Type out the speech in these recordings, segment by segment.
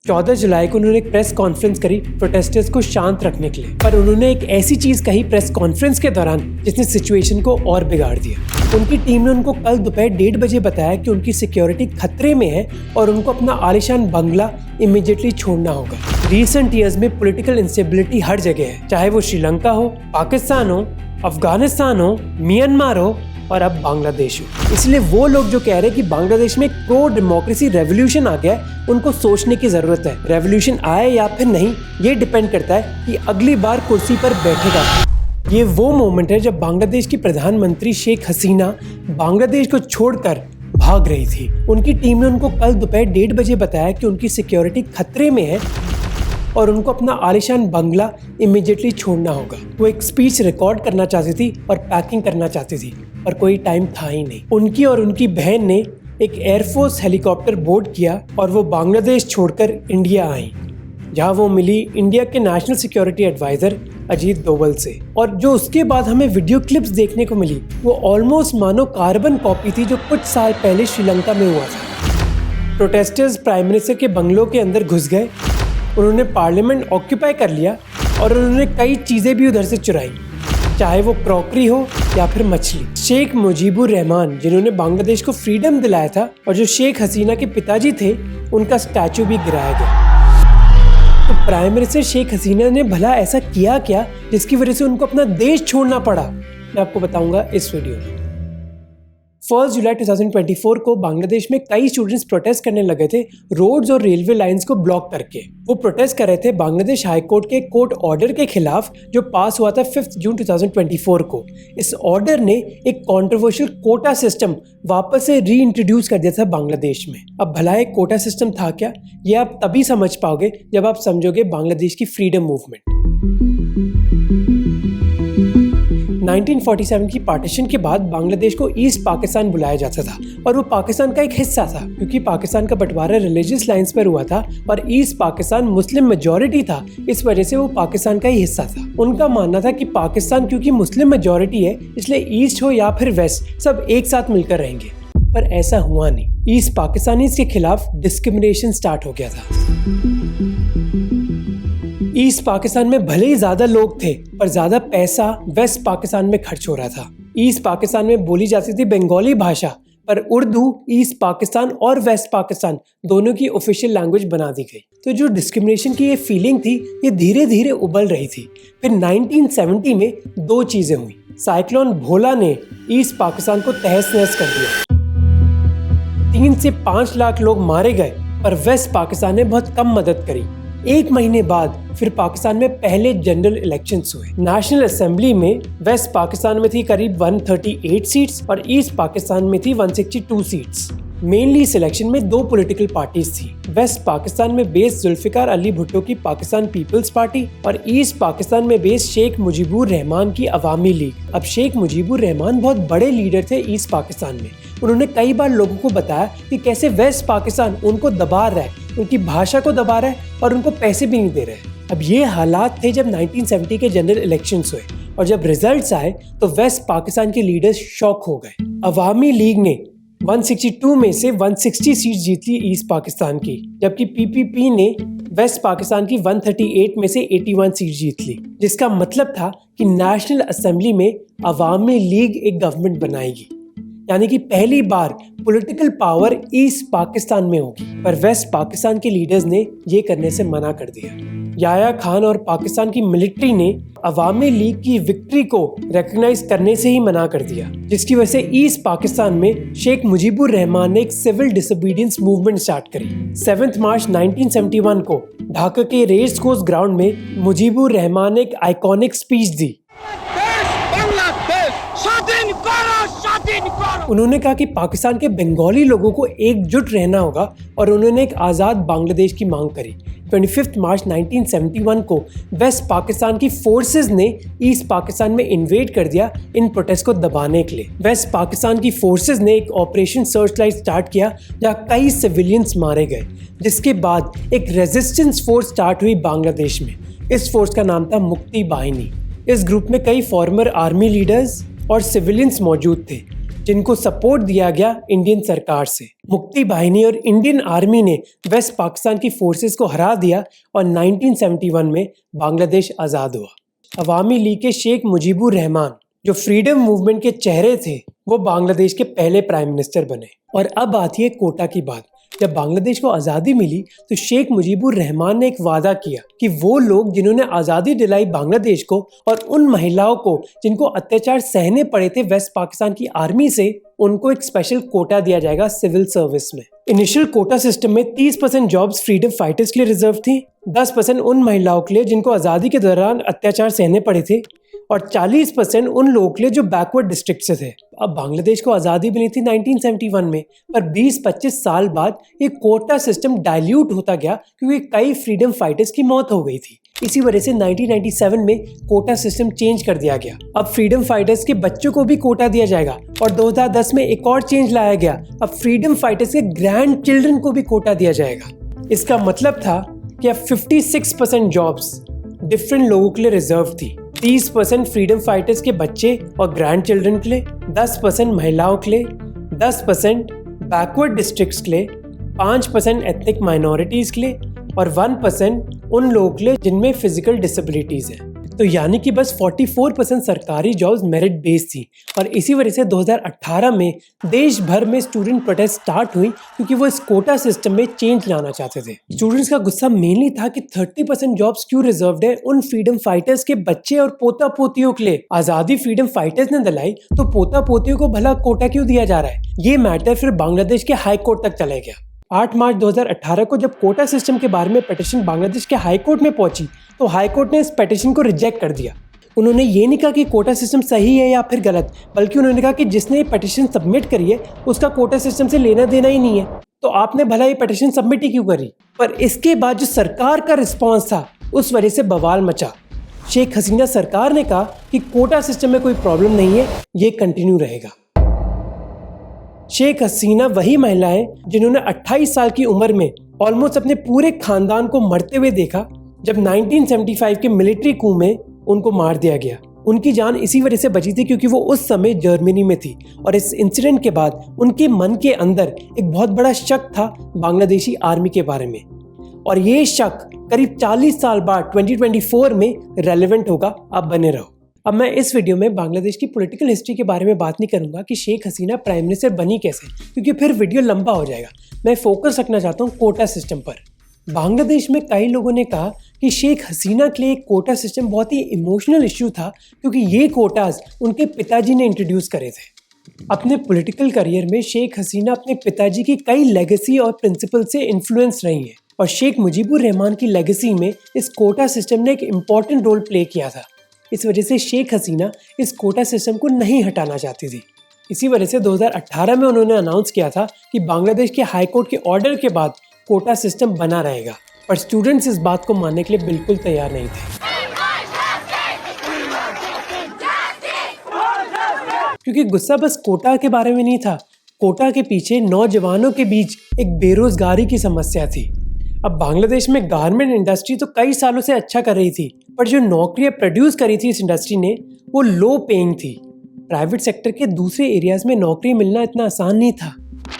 14 जुलाई को उन्होंने एक प्रेस कॉन्फ्रेंस करी प्रोटेस्टर्स को शांत रखने के लिए, पर उन्होंने एक ऐसी चीज कही प्रेस कॉन्फ्रेंस के दौरान जिसने सिचुएशन को और बिगाड़ दिया। उनकी टीम ने उनको कल दोपहर 1:30 बजे बताया कि उनकी सिक्योरिटी खतरे में है और उनको अपना आलीशान बंगला इमीडिएटली छोड़ना होगा। रिसेंट ईयर्स में पॉलिटिकल इंस्टेबिलिटी हर जगह है, चाहे वो श्रीलंका हो, पाकिस्तान हो, अफगानिस्तान हो, म्यांमार हो और अब बांग्लादेश हो। इसलिए वो लोग जो कह रहे हैं कि बांग्लादेश में प्रो डेमोक्रेसी रेवोल्यूशन आ गया है, उनको सोचने की जरूरत है। रेवोल्यूशन आए या फिर नहीं, ये डिपेंड करता है कि अगली बार कुर्सी पर बैठेगा। ये वो मोमेंट है जब बांग्लादेश की प्रधानमंत्री शेख हसीना बांग्लादेश को छोड़कर भाग रही थी। उनकी टीम ने उनको कल दोपहर 1:30 बजे बताया कि उनकी सिक्योरिटी खतरे में है और उनको अपना आलीशान बंगला इमीडिएटली छोड़ना होगा। वो एक स्पीच रिकॉर्ड करना चाहती थी और पैकिंग करना चाहती थी, पर कोई टाइम था ही नहीं। उनकी और उनकी बहन ने एक एयरफोर्स हेलीकॉप्टर बोर्ड किया और वो बांग्लादेश छोड़कर इंडिया आई, जहाँ वो मिली इंडिया के national security adviser Ajit Doval से। और जो उसके बाद हमें वीडियो क्लिप्स देखने को मिली वो ऑलमोस्ट मानो कार्बन कॉपी थी जो कुछ साल पहले श्रीलंका में हुआ था। प्रोटेस्टर्स प्राइम मिनिस्टर के बंगलों के अंदर घुस गए, उन्होंने पार्लियामेंट ऑक्यूपाई कर लिया और उन्होंने कई चीज़ें भी उधर से चुराई, चाहे वो क्रॉकरी हो या फिर मछली। शेख मुजीबुर रहमान, जिन्होंने बांग्लादेश को फ्रीडम दिलाया था और जो शेख हसीना के पिताजी थे, उनका स्टैचू भी गिराया गया। तो प्राइम मिनिस्टर शेख हसीना ने भला ऐसा किया क्या जिसकी वजह से उनको अपना देश छोड़ना पड़ा, मैं आपको बताऊंगा इस वीडियो में। 1 जुलाई 2024 को बांग्लादेश में कई स्टूडेंट्स प्रोटेस्ट करने लगे थे रोड्स और रेलवे लाइंस को ब्लॉक करके। वो प्रोटेस्ट कर रहे थे बांग्लादेश हाई कोर्ट के कोर्ट ऑर्डर के खिलाफ जो पास हुआ था 5 जून 2024 को। इस ऑर्डर ने एक कंट्रोवर्शियल कोटा सिस्टम वापस से री इंट्रोड्यूस कर दिया था बांग्लादेश में। अब भला एक कोटा सिस्टम था क्या, ये आप तभी समझ पाओगे जब आप समझोगे बांग्लादेश की फ्रीडम मूवमेंट। 1947 की पार्टीशन के बाद बांग्लादेश को ईस्ट पाकिस्तान बुलाया जाता था और वो पाकिस्तान का एक हिस्सा था, क्योंकि पाकिस्तान का बंटवारा रिलीजियस लाइंस पर हुआ था और ईस्ट पाकिस्तान मुस्लिम मेजॉरिटी था, इस वजह से वो पाकिस्तान का ही हिस्सा था। उनका मानना था कि पाकिस्तान क्योंकि मुस्लिम मेजॉरिटी है, इसलिए ईस्ट हो या फिर वेस्ट सब एक साथ मिलकर रहेंगे, पर ऐसा हुआ नहीं। ईस्ट पाकिस्तानीज के खिलाफ डिस्क्रिमिनेशन स्टार्ट हो गया था। ईस्ट पाकिस्तान में भले ही ज्यादा लोग थे, पर ज्यादा पैसा वेस्ट पाकिस्तान में खर्च हो रहा था। ईस्ट पाकिस्तान में बोली जाती थी बंगाली भाषा, पर उर्दू ईस्ट पाकिस्तान और वेस्ट पाकिस्तान दोनों की ऑफिशियल लैंग्वेज बना दी गई। तो जो डिस्क्रिमिनेशन की ये फीलिंग थी, ये धीरे धीरे उबल रही थी। फिर 1970 में दो चीजें हुई। साइक्लोन भोला ने ईस्ट पाकिस्तान को तहस नहस कर दिया। 3 से 5 लाख लोग मारे गए, पर वेस्ट पाकिस्तान ने बहुत कम मदद करी। 1 महीने बाद फिर पाकिस्तान में पहले जनरल इलेक्शंस हुए। नेशनल असेंबली में वेस्ट पाकिस्तान में थी करीब 138 सीट्स और ईस्ट पाकिस्तान में थी 162 सीट्स। मेनली इस इलेक्शन में 2 पॉलिटिकल पार्टीज थी। वेस्ट पाकिस्तान में बेस्ड जुल्फिकार अली भुट्टो की पाकिस्तान पीपल्स पार्टी और ईस्ट पाकिस्तान में बेस्ड शेख मुजीबुर रहमान की अवामी लीग। अब शेख मुजीबुर रहमान बहुत बड़े लीडर थे ईस्ट पाकिस्तान में। उन्होंने कई बार लोगों को बताया कि कैसे वेस्ट पाकिस्तान उनको दबा रहा है, उनकी भाषा को दबा रहा है और उनको पैसे भी नहीं दे रहे हैं। अब ये हालात थे जब 1970 के जनरल इलेक्शंस हुए और जब रिजल्ट्स आए तो वेस्ट पाकिस्तान के लीडर्स शॉक हो गए। अवामी लीग ने 162 में से 160 सीट जीत ली ईस्ट पाकिस्तान की, जबकि पीपीपी ने वेस्ट पाकिस्तान की 138 में से 81 सीट जीत ली, जिसका मतलब था कि नेशनल असेंबली में अवामी लीग एक गवर्नमेंट बनाएगी, यानी कि पहली बार पॉलिटिकल पावर ईस्ट पाकिस्तान में होगी। पर वेस्ट पाकिस्तान के लीडर्स ने ये करने से मना कर दिया। याया खान और पाकिस्तान की मिलिट्री ने अवामी लीग की विक्ट्री को रिकॉग्नाइज करने से ही मना कर दिया, जिसकी वजह से ईस्ट पाकिस्तान में शेख मुजीबुर रहमान ने एक सिविल डिसोबीडियंस मूवमेंट स्टार्ट करी। 7 मार्च 1971 को ढाका के रेस कोर्स ग्राउंड में मुजीबुर रहमान ने एक आइकॉनिक स्पीच दी। उन्होंने कहा कि पाकिस्तान के बंगाली लोगों को एकजुट रहना होगा और उन्होंने एक आज़ाद बांग्लादेश की मांग करी। 25 मार्च 1971 को वेस्ट पाकिस्तान की फोर्सेस ने ईस्ट पाकिस्तान में इन्वेड कर दिया इन प्रोटेस्ट को दबाने के लिए। वेस्ट पाकिस्तान की फोर्सेस ने एक ऑपरेशन सर्च लाइट स्टार्ट किया जहाँ कई सिविलियंस मारे गए, जिसके बाद एक रेजिस्टेंस फोर्स स्टार्ट हुई बांग्लादेश में। इस फोर्स का नाम था मुक्ति बाहिनी। इस ग्रुप में कई फॉर्मर आर्मी लीडर्स और सिविलियंस मौजूद थे, जिनको सपोर्ट दिया गया इंडियन सरकार से। मुक्ति बाहिनी और इंडियन आर्मी ने वेस्ट पाकिस्तान की फोर्सेस को हरा दिया और 1971 में बांग्लादेश आज़ाद हुआ। अवामी लीग के शेख मुजीबुर रहमान, जो फ्रीडम मूवमेंट के चेहरे थे, वो बांग्लादेश के पहले प्राइम मिनिस्टर बने। और अब आती है कोटा की बात। जब बांग्लादेश को आज़ादी मिली तो शेख मुजीबुर रहमान ने एक वादा किया कि वो लोग जिन्होंने आज़ादी दिलाई बांग्लादेश को, और उन महिलाओं को जिनको अत्याचार सहने पड़े थे वेस्ट पाकिस्तान की आर्मी से, उनको एक स्पेशल कोटा दिया जाएगा सिविल सर्विस में। इनिशियल कोटा सिस्टम में 30% जॉब्स फ्रीडम फाइटर्स के लिए रिजर्व थी, 10% उन महिलाओं के लिए जिनको आज़ादी के दौरान अत्याचार सहने पड़े थे, और 40% उन लोगों के लिए जो बैकवर्ड डिस्ट्रिक्ट से थे। अब बांग्लादेश को आज़ादी मिली थी 1971 में, पर 20-25 साल बाद ये कोटा सिस्टम डाइल्यूट होता गया क्योंकि कई फ्रीडम फाइटर्स की मौत हो गई थी। इसी वजह से 1997 में कोटा सिस्टम चेंज कर दिया गया। अब फ्रीडम फाइटर्स के बच्चों को भी कोटा दिया जाएगा, और 2010 में एक और चेंज लाया गया। अब फ्रीडम फाइटर्स के ग्रैंड चिल्ड्रन को भी कोटा दिया जाएगा। इसका मतलब था कि अब 56% जॉब्स डिफरेंट लोगों के लिए रिजर्व थी। 30% फ्रीडम फाइटर्स के बच्चे और ग्रैंड चिल्ड्रन के लिए, 10% महिलाओं के लिए, 10% बैकवर्ड डिस्ट्रिक्ट्स के लिए, 5% एथनिक माइनॉरिटीज़ के लिए, और 1% उन लोगों के लिए जिनमें फिजिकल डिसेबिलिटीज़ हैं। तो यानी कि बस 44% सरकारी जॉब्स मेरिट बेस्ड थी। और इसी वजह से 2018 में देश भर में स्टूडेंट प्रोटेस्ट स्टार्ट हुई, क्योंकि वो इस कोटा सिस्टम में चेंज लाना चाहते थे। स्टूडेंट्स का गुस्सा मेनली था कि 30% जॉब्स क्यों रिजर्व्ड है उन फ्रीडम फाइटर्स के बच्चे और पोता पोतियों के लिए। आज़ादी फ्रीडम फाइटर्स ने दिलाई तो पोता पोतियों को भला कोटा क्यों दिया जा रहा है? ये मैटर फिर बांग्लादेश के हाई कोर्ट तक चला गया। 8 मार्च 2018 को जब कोटा सिस्टम के बारे में पिटीशन बांग्लादेश के हाई कोर्ट में पहुंची, तो हाई कोर्ट ने इस पिटीशन को रिजेक्ट कर दिया। उन्होंने ये नहीं कहा कि कोटा सिस्टम सही है या फिर गलत, बल्कि उन्होंने कहा कि जिसने ये पिटीशन सबमिट करी है उसका कोटा सिस्टम से लेना देना ही नहीं है, तो आपने भला ये पिटीशन सबमिट ही क्यों करी? पर इसके बाद जो सरकार का रिस्पॉन्स था, उस वजह से बवाल मचा। शेख हसीना सरकार ने कहा कि कोटा सिस्टम में कोई प्रॉब्लम नहीं है, ये कंटिन्यू रहेगा। शेख हसीना वही महिला है जिन्होंने 28 साल की उम्र में ऑलमोस्ट अपने पूरे खानदान को मरते हुए देखा, जब 1975 के मिलिट्री कू में उनको मार दिया गया। उनकी जान इसी वजह से बची थी क्योंकि वो उस समय जर्मनी में थी, और इस इंसिडेंट के बाद उनके मन के अंदर एक बहुत बड़ा शक था बांग्लादेशी आर्मी के बारे में, और ये शक करीब 40 साल बाद 2024 में रेलेवेंट होगा। आप बने रहो। अब मैं इस वीडियो में बांग्लादेश की पॉलिटिकल हिस्ट्री के बारे में बात नहीं करूंगा कि शेख हसीना प्राइम मिनिस्टर बनी कैसे, क्योंकि फिर वीडियो लंबा हो जाएगा। मैं फोकस रखना चाहता हूँ कोटा सिस्टम पर। बांग्लादेश में कई लोगों ने कहा कि शेख हसीना के लिए कोटा सिस्टम बहुत ही इमोशनल इश्यू था, क्योंकि ये कोटास उनके पिताजी ने इंट्रोड्यूस करे थे। अपने पॉलिटिकल करियर में शेख हसीना अपने पिताजी की कई लेगेसी और प्रिंसिपल से इन्फ्लुएंस रही हैं, और शेख मुजीबुर रहमान की लेगेसी में इस कोटा सिस्टम ने एक इम्पॉर्टेंट रोल प्ले किया था। इस वजह से शेख हसीना इस कोटा सिस्टम को नहीं हटाना चाहती थी। इसी वजह से 2018 में उन्होंने अनाउंस किया था कि बांग्लादेश के हाई कोर्ट के ऑर्डर के बाद कोटा सिस्टम बना रहेगा, पर स्टूडेंट्स इस बात को मानने के लिए बिल्कुल तैयार नहीं थे, क्योंकि गुस्सा बस कोटा के बारे में नहीं था। कोटा के पीछे नौजवानों के बीच एक बेरोजगारी की समस्या थी। अब बांग्लादेश में गारमेंट इंडस्ट्री तो कई सालों से अच्छा कर रही थी, पर जो नौकरियां प्रोड्यूस करी थी इस इंडस्ट्री ने, वो लो पेइंग थी। प्राइवेट सेक्टर के दूसरे एरियाज में नौकरी मिलना इतना आसान नहीं था।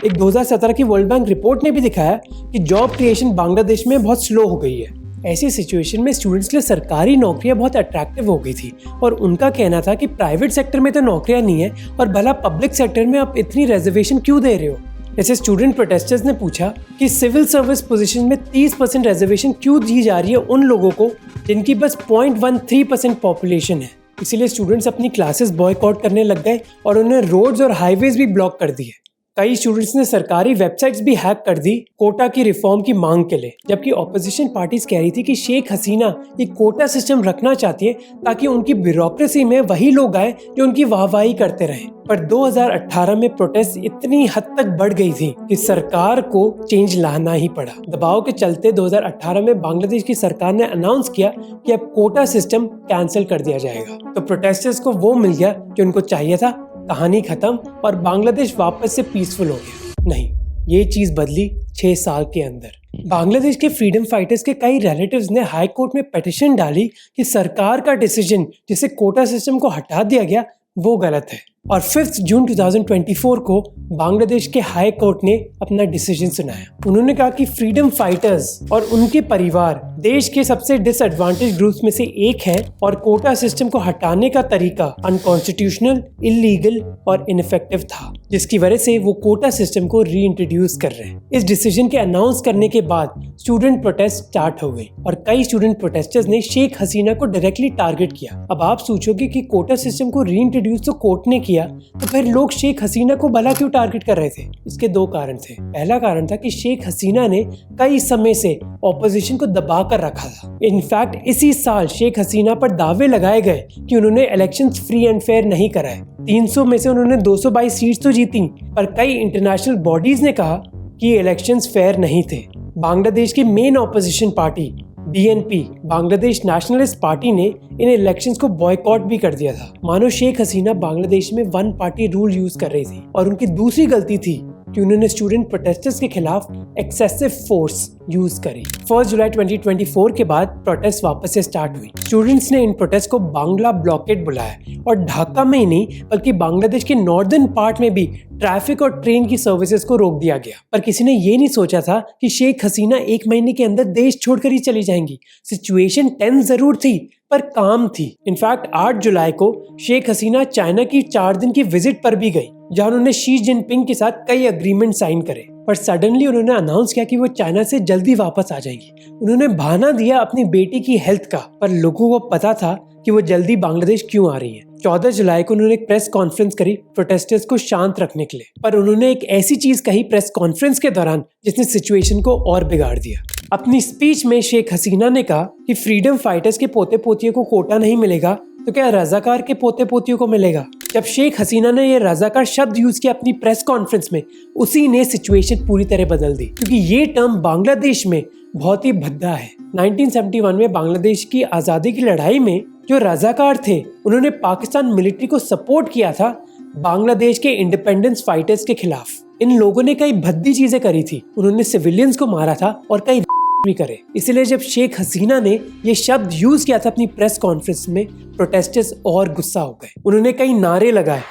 एक 2017 की वर्ल्ड बैंक रिपोर्ट ने भी दिखाया कि जॉब क्रिएशन बांग्लादेश में बहुत स्लो हो गई है। ऐसी सिचुएशन में स्टूडेंट्स के लिए सरकारी नौकरियां बहुत अट्रैक्टिव हो गई थी, और उनका कहना था कि प्राइवेट सेक्टर में तो नौकरियां नहीं है, और भला पब्लिक सेक्टर में आप इतनी रिजर्वेशन क्यों दे रहे हो? जैसे स्टूडेंट प्रोटेस्टर्स ने पूछा कि सिविल सर्विस पोजीशन में 30% रिजर्वेशन क्यों दी जा रही है उन लोगों को जिनकी बस 0.13% पॉपुलेशन है। इसीलिए स्टूडेंट्स अपनी क्लासेस बॉयकॉट करने लग गए, और उन्हें रोड्स और हाईवेज भी ब्लॉक कर दिए। कई स्टूडेंट्स ने सरकारी वेबसाइट्स भी हैक कर दी कोटा की रिफॉर्म की मांग के लिए, जबकि ऑपोजिशन पार्टीज कह रही थी कि शेख हसीना एक कोटा सिस्टम रखना चाहती है ताकि उनकी ब्यूरोक्रेसी में वही लोग आए जो उनकी वाहवाही करते रहे। पर 2018 में प्रोटेस्ट इतनी हद तक बढ़ गई थी कि सरकार को चेंज लाना ही पड़ा। दबाव के चलते 2018 में बांग्लादेश की सरकार ने अनाउंस किया कि अब कोटा सिस्टम कैंसिल कर दिया जाएगा। तो प्रोटेस्टर्स को वो मिल गया जो उनको चाहिए था, कहानी खत्म और बांग्लादेश वापस से पीसफुल हो गया। नहीं, ये चीज बदली 6 साल के अंदर। बांग्लादेश के फ्रीडम फाइटर्स के कई रिलेटिव्स ने हाई कोर्ट में पिटीशन डाली कि सरकार का डिसीजन जिसे कोटा सिस्टम को हटा दिया गया वो गलत है। और 5 जून 2024 को बांग्लादेश के हाई कोर्ट ने अपना डिसीजन सुनाया। उन्होंने कहा कि फ्रीडम फाइटर्स और उनके परिवार देश के सबसे डिसएडवांटेज ग्रुप्स में से एक है और कोटा सिस्टम को हटाने का तरीका अनकॉन्स्टिट्यूशनल, इलीगल और इनफेक्टिव था, जिसकी वजह से वो कोटा सिस्टम को रीइंट्रोड्यूस कर रहे हैं। इस डिसीजन के अनाउंस करने के बाद स्टूडेंट प्रोटेस्ट स्टार्ट हो गई और कई स्टूडेंट प्रोटेस्टर्स ने शेख हसीना को डायरेक्टली टारगेट किया। अब आप सोचोगे कि कोटा सिस्टम को रीइंट्रोड्यूस तो कोर्ट ने किया, तो फिर लोग शेख हसीना को भला क्यों टारगेट कर रहे थे? इसके दो कारण थे। पहला कारण था कि शेख हसीना ने कई समय से ऑपोजिशन को दबा कर रखा था। इनफैक्ट इसी साल शेख हसीना पर दावे लगाए गए कि उन्होंने इलेक्शंस फ्री एंड फेयर नहीं कराए। 300 में से उन्होंने 222 सीट्स तो जीती, पर कई इंटरनेशनल बॉडीज ने कहा कि इलेक्शंस फेयर नहीं थे। बांग्लादेश की main opposition party BNP, Bangladesh nationalist party ने इन इलेक्शंस को बॉयकॉट भी कर दिया था। मानो शेख हसीना बांग्लादेश में वन पार्टी रूल यूज कर रही थी। और उनकी दूसरी गलती थी कि उन्होंने स्टूडेंट प्रोटेस्टर्स के खिलाफ एक्सेसिव फोर्स यूज करी। 1 जुलाई 2024 के बाद प्रोटेस्ट वापस से स्टार्ट हुई। स्टूडेंट्स ने इन प्रोटेस्ट को बांग्ला ब्लॉकेड बुलाया और ढाका में ही नहीं बल्कि बांग्लादेश के नॉर्दर्न पार्ट में भी ट्रैफिक और ट्रेन की सर्विसेज को रोक दिया गया। पर किसी ने ये नहीं सोचा था कि शेख हसीना 1 महीने के अंदर देश छोड़कर ही चली जाएंगी। सिचुएशन टेंस जरूर थी पर काम थी। इनफैक्ट 8 जुलाई को शेख हसीना चाइना की 4 दिन की विजिट पर भी गई, जहां उन्होंने शी जिनपिंग के साथ कई अग्रीमेंट साइन करे। पर सडनली उन्होंने अनाउंस किया कि वो चाइना से जल्दी वापस आ जाएंगी। उन्होंने बहाना दिया अपनी बेटी की हेल्थ का, पर लोगों को पता था कि वो जल्दी बांग्लादेश क्यों आ रही है। 14 जुलाई को उन्होंने एक प्रेस कॉन्फ्रेंस करी प्रोटेस्टर्स को शांत रखने के लिए, पर उन्होंने एक ऐसी चीज कही प्रेस कॉन्फ्रेंस के दौरान जिसने सिचुएशन को और बिगाड़ दिया। अपनी स्पीच में शेख हसीना ने कहा कि फ्रीडम फाइटर्स के पोते पोतियों को कोटा नहीं मिलेगा तो क्या रजाकार के पोते पोतियों को मिलेगा? जब शेख हसीना ने ये रजाकार शब्द यूज किया अपनी प्रेस कॉन्फ्रेंस में, उसी ने सिचुएशन पूरी तरह बदल दी, क्योंकि ये टर्म बांग्लादेश में बहुत ही भद्दा है। 1971 में बांग्लादेश की आजादी की लड़ाई में जो रजाकार थे उन्होंने पाकिस्तान मिलिट्री को सपोर्ट किया था बांग्लादेश के इंडिपेंडेंस फाइटर्स के खिलाफ। इन लोगों ने कई भद्दी चीजें करी थी, उन्होंने सिविलियंस को मारा था और कई भी करे। इसलिए जब शेख हसीना ने ये शब्द यूज किया था अपनी प्रेस कॉन्फ्रेंस में, प्रोटेस्टर्स और गुस्सा हो गए। उन्होंने कई नारे लगाए,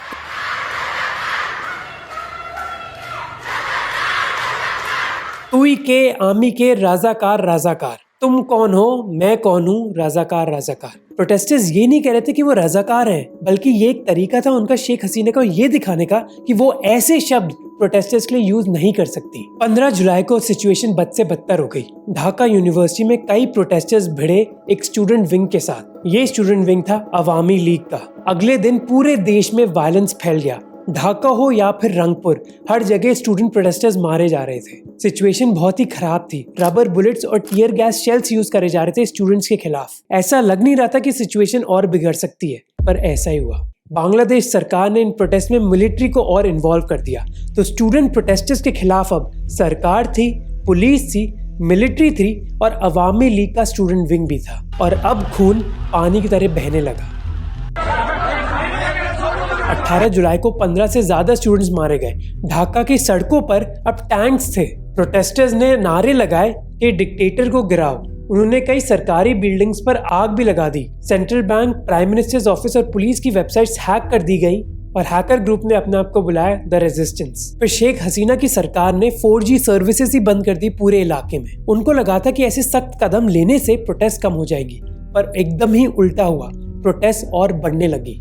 तुई के आमी के राजाकार राजाकार, तुम कौन हो मैं कौन हूँ राजाकार राजाकार। प्रोटेस्टर्स ये नहीं कह रहे थे कि वो रजाकार हैं, बल्कि ये एक तरीका था उनका शेख हसीना को ये दिखाने का कि वो ऐसे शब्द प्रोटेस्टर्स के लिए यूज नहीं कर सकती। 15 जुलाई को सिचुएशन बद से बदतर हो गई। ढाका यूनिवर्सिटी में कई प्रोटेस्टर्स भिड़े एक स्टूडेंट विंग के साथ। ये स्टूडेंट विंग था अवामी लीग का। अगले दिन पूरे देश में वायलेंस फैल गया। ढाका हो या फिर रंगपुर, हर जगह स्टूडेंट प्रोटेस्टर्स मारे जा रहे थे। सिचुएशन बहुत ही खराब थी। रबर बुलेट्स और टीयर गैस शेल्स यूज करे जा रहे थे स्टूडेंट्स के खिलाफ। ऐसा लग नहीं रहा था कि सिचुएशन और बिगड़ सकती है, पर ऐसा ही हुआ। बांग्लादेश सरकार ने इन प्रोटेस्ट में मिलिट्री को और इन्वॉल्व कर दिया, तो स्टूडेंट प्रोटेस्टर्स के खिलाफ अब सरकार थी, पुलिस थी, मिलिट्री थी और अवामी लीग का स्टूडेंट विंग भी था। और अब खून पानी की तरह बहने लगा। 18 जुलाई को 15 से ज्यादा स्टूडेंट्स मारे गए। ढाका की सड़कों पर अब टैंक्स थे। प्रोटेस्टर्स ने नारे लगाए कि डिक्टेटर को गिराओ। उन्होंने कई सरकारी बिल्डिंग्स पर आग भी लगा दी। Central bank, prime ministers office और पुलिस की वेबसाइट्स हैक कर दी गई और हैकर ग्रुप ने अपने आप को बुलाया द रेजिस्टेंस। फिर शेख हसीना की सरकार ने 4G सर्विसेज ही बंद कर दी पूरे इलाके में। उनको लगा था कि ऐसे सख्त कदम लेने से प्रोटेस्ट कम हो जाएगी, पर एकदम ही उल्टा हुआ। प्रोटेस्ट और बढ़ने लगी,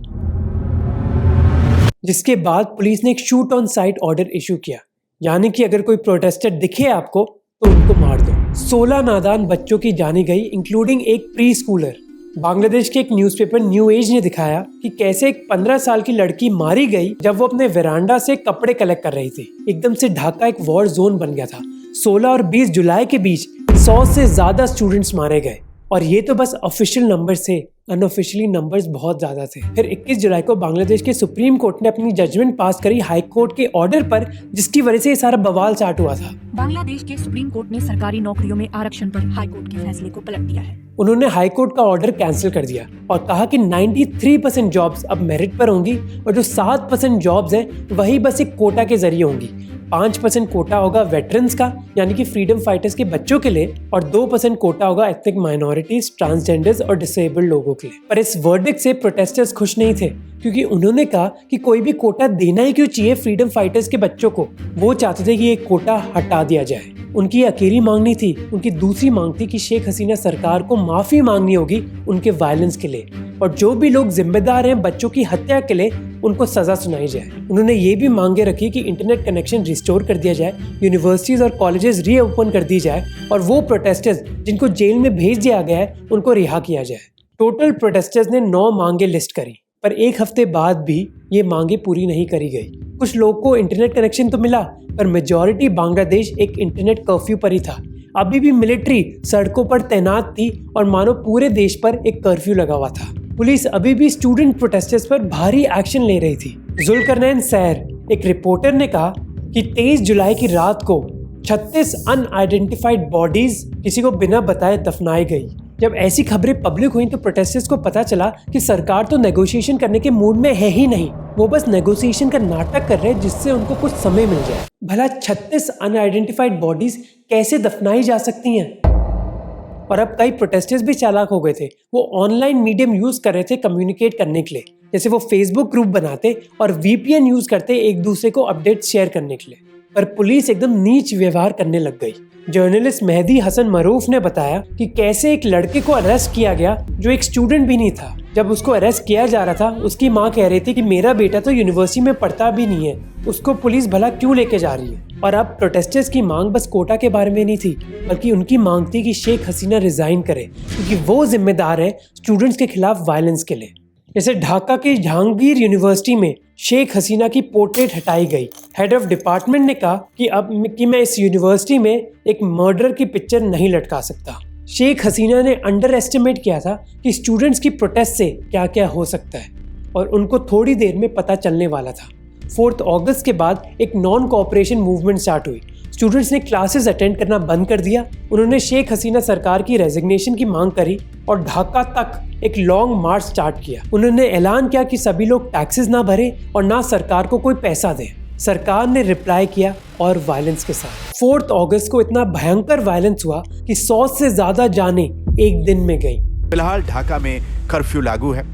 जिसके बाद पुलिस ने एक shoot on site order issue किया, यानी कि अगर कोई प्रोटेस्टर दिखे आपको तो उनको मार दो। 16 नादान बच्चों की जानी गई, इंक्लूडिंग एक प्री स्कूलर। बांग्लादेश के एक न्यूज़पेपर न्यू एज ने दिखाया कि कैसे एक 15 साल की लड़की मारी गई जब वो अपने वेरांडा से कपड़े कलेक्ट कर रही थी। एकदम से ढाका एक वॉर जोन बन गया था। 16 और 20 जुलाई के बीच 100 से ज्यादा स्टूडेंट्स मारे गए, और ये तो बस ऑफिशियल नंबर थे, अनऑफिशियली नंबर्स बहुत ज्यादा थे। फिर 21 जुलाई को बांग्लादेश के सुप्रीम कोर्ट ने अपनी जजमेंट पास करी हाई कोर्ट के ऑर्डर पर, जिसकी वजह से ये सारा बवाल स्टार्ट हुआ था। बांग्लादेश के सुप्रीम कोर्ट ने सरकारी नौकरियों में आरक्षण पर हाई कोर्ट के फैसले को पलट दिया है। उन्होंने हाई कोर्ट का ऑर्डर कैंसिल कर दिया और कहा कि 93% जॉब्स अब मेरिट पर होंगी और जो 7% जॉब्स हैं वही बस एक कोटा के जरिए होंगी। 5% कोटा होगा वेटरन्स का, यानी कि फ्रीडम फाइटर्स के बच्चों के लिए, और 2% कोटा होगा एथनिक माइनॉरिटीज, ट्रांसजेंडर्स और डिसेबल्ड लोगों के लिए। पर इस वर्डिक्ट से प्रोटेस्टर्स खुश नहीं थे। क्योंकि उन्होंने कहा कि कोई भी कोटा देना ही क्यों चाहिए फ्रीडम फाइटर्स के बच्चों को। वो चाहते थे कि ये कोटा हटा दिया जाए। उनकी अकेली मांग नहीं थी, उनकी दूसरी मांग थी कि शेख हसीना सरकार को माफी मांगनी होगी उनके वायलेंस के लिए, और जो भी लोग जिम्मेदार हैं बच्चों की हत्या के लिए उनको सजा सुनाई जाए। उन्होंने ये भी मांगे रखी कि इंटरनेट कनेक्शन रिस्टोर कर दिया जाए, यूनिवर्सिटीज और कॉलेजेस रीओपन कर दी जाए, और वो प्रोटेस्टर्स जिनको जेल में भेज दिया गया है उनको रिहा किया जाए। टोटल प्रोटेस्टर्स ने 9 मांगे लिस्ट करी, पर एक हफ्ते बाद भी ये मांगे पूरी नहीं करी गई। कुछ लोग को इंटरनेट कनेक्शन तो मिला, पर मेजॉरिटी बांग्लादेश एक इंटरनेट कर्फ्यू पर ही था। अभी भी मिलिट्री सड़कों पर तैनात थी और मानो पूरे देश पर एक कर्फ्यू लगा हुआ था। पुलिस अभी भी स्टूडेंट प्रोटेस्टर्स पर भारी एक्शन ले रही थी। जुल्करनैन सैर, एक रिपोर्टर ने कहा कि 23 जुलाई की रात को 36 अनआइडेंटिफाइड बॉडीज किसी को बिना बताए दफनाई गई। जब ऐसी खबरें पब्लिक हुई तो प्रोटेस्टर्स को पता चला कि सरकार तो नेगोशिएशन करने के मूड में है ही नहीं, वो बस नेगोशिएशन का नाटक कर रहे हैं जिससे उनको कुछ समय मिल जाए। भला 36 अनआइडेंटिफाइड बॉडीज कैसे दफनाई जा सकती हैं? और अब कई प्रोटेस्टर्स भी चालाक हो गए थे। वो ऑनलाइन मीडियम यूज कर रहे थे कम्युनिकेट करने के लिए, जैसे वो फेसबुक ग्रुप बनाते और VPN यूज करते एक दूसरे को अपडेट शेयर करने के लिए। पर पुलिस एकदम नीच व्यवहार करने लग गई। जर्नलिस्ट मेहदी हसन मरूफ ने बताया कि कैसे एक लड़के को अरेस्ट किया गया जो एक स्टूडेंट भी नहीं था। जब उसको अरेस्ट किया जा रहा था, उसकी माँ कह रही थी कि मेरा बेटा तो यूनिवर्सिटी में पढ़ता भी नहीं है, उसको पुलिस भला क्यों लेके जा रही है। और अब प्रोटेस्टर्स की मांग बस कोटा के बारे में नहीं थी, बल्कि उनकी मांग थी कि शेख हसीना रिजाइन करे, क्योंकि वो जिम्मेदार है स्टूडेंट्स के खिलाफ वायलेंस के लिए। जैसे ढाका के जहांगीर यूनिवर्सिटी में शेख हसीना की पोर्ट्रेट हटाई गई। हेड ऑफ डिपार्टमेंट ने कहा कि मैं इस यूनिवर्सिटी में एक मर्डर की पिक्चर नहीं लटका सकता। शेख हसीना ने अंडर एस्टिमेट किया था कि स्टूडेंट्स की प्रोटेस्ट से क्या क्या हो सकता है, और उनको थोड़ी देर में पता चलने वाला था। 4 अगस्त के बाद एक नॉन कोऑपरेशन मूवमेंट स्टार्ट हुई। स्टूडेंट्स ने क्लासेस अटेंड करना बंद कर दिया। उन्होंने शेख हसीना सरकार की रेजिग्नेशन की मांग करी और ढाका तक एक लॉन्ग मार्च स्टार्ट किया। उन्होंने ऐलान किया कि सभी लोग टैक्सेस ना भरें और ना सरकार को कोई पैसा दें। सरकार ने रिप्लाई किया और वायलेंस के साथ 4 अगस्त को इतना भयंकर वायलेंस हुआ कि 100 से ज्यादा जानें एक दिन में गई। फिलहाल ढाका में कर्फ्यू लागू है।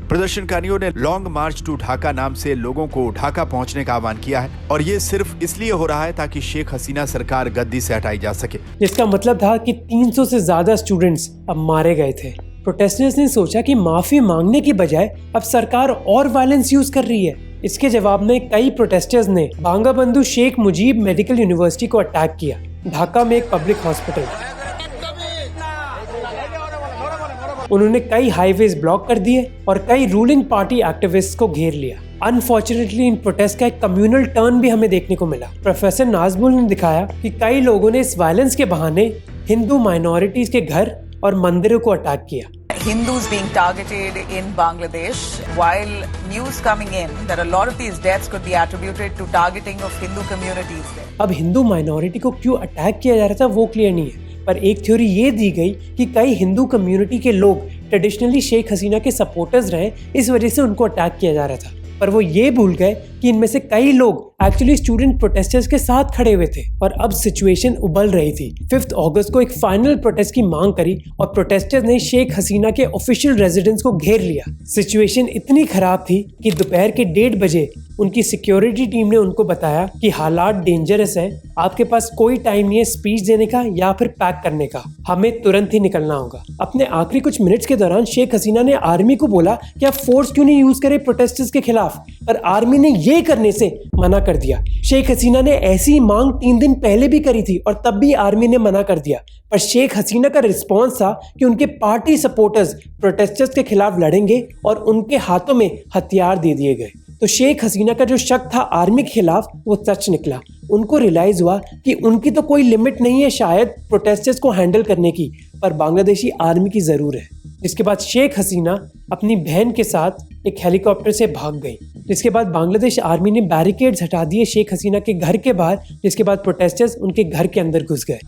प्रदर्शनकारियों ने लॉन्ग मार्च टू ढाका नाम से लोगों को ढाका पहुंचने का आह्वान किया है, और ये सिर्फ इसलिए हो रहा है ताकि शेख हसीना सरकार गद्दी से हटाई जा सके। जिसका मतलब था कि 300 से ज्यादा स्टूडेंट्स अब मारे गए थे। प्रोटेस्टर्स ने सोचा कि माफी मांगने की बजाय अब सरकार और वायलेंस यूज कर रही है। इसके जवाब में कई प्रोटेस्टर्स ने बांगाबंधु शेख मुजीब मेडिकल यूनिवर्सिटी को अटैक किया, ढाका में एक पब्लिक हॉस्पिटल। उन्होंने कई हाईवेज ब्लॉक कर दिए और कई रूलिंग पार्टी एक्टिविस्ट्स को घेर लिया। अनफॉर्चुनेटली इन प्रोटेस्ट का एक कम्युनल टर्न भी हमें देखने को मिला। प्रोफेसर नाजमुल ने दिखाया कि कई लोगों ने इस वायलेंस के बहाने हिंदू माइनॉरिटीज के घर और मंदिरों को अटैक किया। Hindus being targeted in Bangladesh, while news coming in that a lot of these deaths could be attributed to targeting of Hindu communities there. अब हिंदू माइनॉरिटी को क्यों अटैक किया जा रहा था वो क्लियर नहीं है, पर एक थ्योरी ये दी गई कि कई हिंदू कम्युनिटी के लोग ट्रेडिशनली शेख हसीना के सपोर्टर्स रहे, इस वजह से उनको अटैक किया जा रहा था। पर वो ये भूल गए कि इनमें से कई लोग एक्चुअली स्टूडेंट प्रोटेस्टर्स के साथ खड़े हुए थे और अब सिचुएशन उबल रही थी। 5 अगस्त को एक फाइनल प्रोटेस्ट की मांग करी और प्रोटेस्टर्स ने शेख हसीना के ऑफिशियल रेजिडेंस को घेर लिया। सिचुएशन इतनी खराब थी कि दोपहर के 1:30 बजे उनकी सिक्योरिटी टीम ने उनको बताया कि हालात डेंजरस है, आपके पास कोई टाइम नहीं है स्पीच देने का या फिर पैक करने का, हमें तुरंत ही निकलना होगा। अपने आखिरी कुछ मिनट्स के दौरान शेख हसीना ने आर्मी को बोला कि आप फोर्स क्यों नहीं यूज करें प्रोटेस्टर्स के खिलाफ, पर आर्मी ने ये करने से मना कर दिया। शेख हसीना ने ऐसी मांग 3 दिन पहले भी करी थी और तब भी आर्मी ने मना कर दिया, पर शेख हसीना का रिस्पॉन्स था कि उनके पार्टी सपोर्टर्स प्रोटेस्टर्स के खिलाफ लड़ेंगे और उनके हाथों में हथियार दे दिए गए। तो शेख हसीना का जो शक था आर्मी के खिलाफ वो सच निकला। उनको रियलाइज हुआ कि उनकी तो कोई लिमिट नहीं है शायद प्रोटेस्टर्स को हैंडल करने की, पर बांग्लादेशी आर्मी की जरूर है। जिसके बाद शेख हसीना अपनी बहन के साथ एक हेलीकॉप्टर से भाग गई। जिसके बाद बांग्लादेश आर्मी ने बैरिकेड्स हटा दिए शेख हसीना के घर के बाहर, जिसके बाद प्रोटेस्टर्स उनके घर के अंदर घुस गए।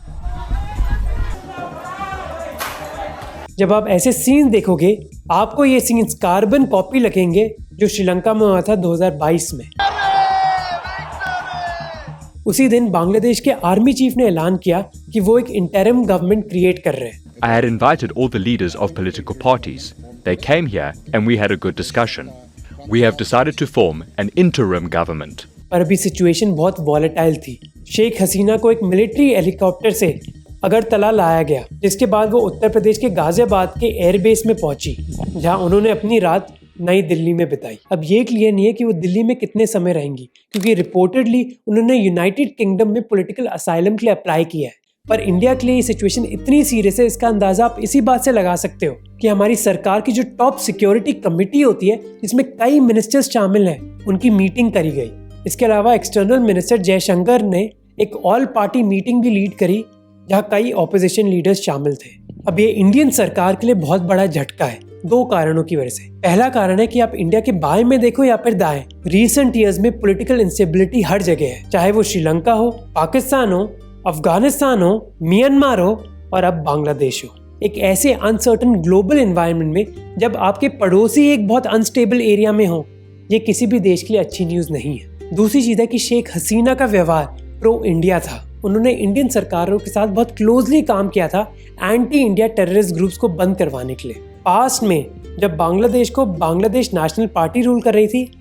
जब आप ऐसे सीन देखोगे आपको ये सीन्स कार्बन कॉपी लगेंगे जो श्रीलंका में हुआ था 2022 में। उसी दिन बांग्लादेश के आर्मी चीफ ने ऐलान किया कि वो एक इंटरिम गवर्नमेंट क्रिएट कर रहे हैं। I had invited all the leaders of political parties. They came here and we had a good discussion. We have decided to form an interim government. पर अभी सिचुएशन बहुत वॉलेटाइल थी। शेख हसीना को एक military helicopter से अगरतला लाया गया, जिसके बाद वो उत्तर प्रदेश के गाजियाबाद के एयरबेस में पहुंची, जहां उन्होंने अपनी रात नई दिल्ली में बिताई। अब ये क्लियर नहीं है कि वो दिल्ली में कितने समय रहेंगी, क्योंकि रिपोर्टेडली उन्होंने यूनाइटेड किंगडम में पॉलिटिकल असाइलम के लिए अप्लाई किया है। पर इंडिया के लिए ये सिचुएशन इतनी सीरियस है, इसका अंदाजा आप इसी बात से लगा सकते हो कि हमारी सरकार की जो टॉप सिक्योरिटी कमेटी होती है, जिसमें कई मिनिस्टर्स शामिल हैं, उनकी मीटिंग करी गई। इसके अलावा एक्सटर्नल मिनिस्टर जयशंकर ने एक ऑल पार्टी मीटिंग भी लीड करी, जहाँ कई ऑपोजिशन लीडर्स शामिल थे। अब ये इंडियन सरकार के लिए बहुत बड़ा झटका है, 2 कारणों की वजह से। पहला कारण है कि आप इंडिया के बाएं में देखो या फिर दाएं, रीसेंट ईयर्स में पॉलिटिकल इंस्टेबिलिटी हर जगह है, चाहे वो श्रीलंका हो, पाकिस्तान हो, अफगानिस्तान हो, म्यांमार हो और अब बांग्लादेश हो। एक ऐसे अनसर्टन ग्लोबल एनवायरनमेंट में जब आपके पड़ोसी एक बहुत अनस्टेबल एरिया में हो, ये किसी भी देश के लिए अच्छी न्यूज नहीं है। दूसरी चीज है कि शेख हसीना का व्यवहार प्रो इंडिया था। उन्होंने इंडियन सरकारों के साथ बहुत क्लोजली काम किया था एंटी इंडिया टेररिस्ट ग्रुप्स को बंद करवाने के लिए। पास्ट में जब बांग्लादेश को बांग्लादेश नेशनल पार्टी रूल कर रही थी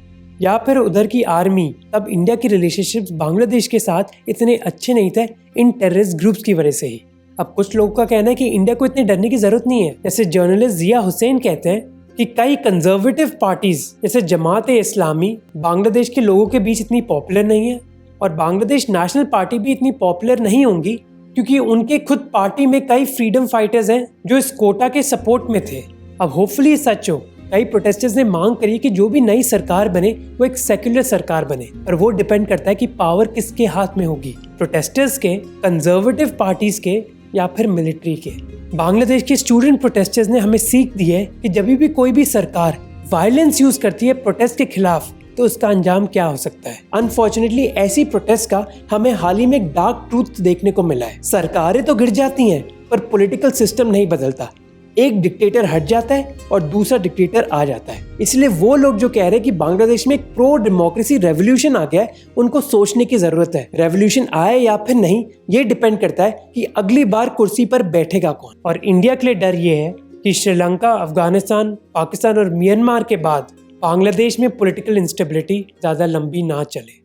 या फिर उधर की आर्मी, तब इंडिया की रिलेशनशिप्स बांग्लादेश के साथ इतने अच्छे नहीं थे इन टेररिस्ट ग्रुप्स की वजह से ही। अब कुछ लोगों का कहना है कि इंडिया को इतने डरने की जरूरत नहीं है। जैसे जर्नलिस्ट जिया हुसैन कहते हैं कि कई कंजर्वेटिव पार्टीज जैसे जमात-ए-इस्लामी बांग्लादेश के लोगों के बीच इतनी पॉपुलर नहीं है, और बांग्लादेश नेशनल पार्टी भी इतनी पॉपुलर नहीं होंगी, क्योंकि उनके खुद पार्टी में कई फ्रीडम फाइटर्स हैं जो इस कोटा के सपोर्ट में थे। अब होपफुली सच हो। कई प्रोटेस्टर्स ने मांग करी कि जो भी नई सरकार बने वो एक सेक्युलर सरकार बने, पर वो डिपेंड करता है कि पावर किसके हाथ में होगी, प्रोटेस्टर्स के, कंजर्वेटिव पार्टीज के या फिर मिलिट्री के। बांग्लादेश के स्टूडेंट प्रोटेस्टर्स ने हमें सीख दी है कि जब भी कोई भी सरकार वायलेंस यूज करती है प्रोटेस्ट के खिलाफ, तो उसका अंजाम क्या हो सकता है। अनफॉर्चुनेटली ऐसी प्रोटेस्ट का हमें हाल ही में एक डार्क ट्रूथ देखने को मिला है। सरकारें तो गिर जाती हैं, पर पॉलिटिकल सिस्टम नहीं बदलता। एक डिक्टेटर हट जाता है और दूसरा डिक्टेटर आ जाता है। इसलिए वो लोग जो कह रहे हैं कि बांग्लादेश में एक प्रो डेमोक्रेसी रेवोल्यूशन आ गया है, उनको सोचने की जरूरत है। रेवोल्यूशन आए या फिर नहीं, ये डिपेंड करता है कि अगली बार कुर्सी पर बैठेगा कौन। और इंडिया के लिए डर ये है कि श्रीलंका, अफगानिस्तान, पाकिस्तान और म्यांमार के बाद बांग्लादेश में पॉलिटिकल इंस्टेबिलिटी ज्यादा लंबी ना चले।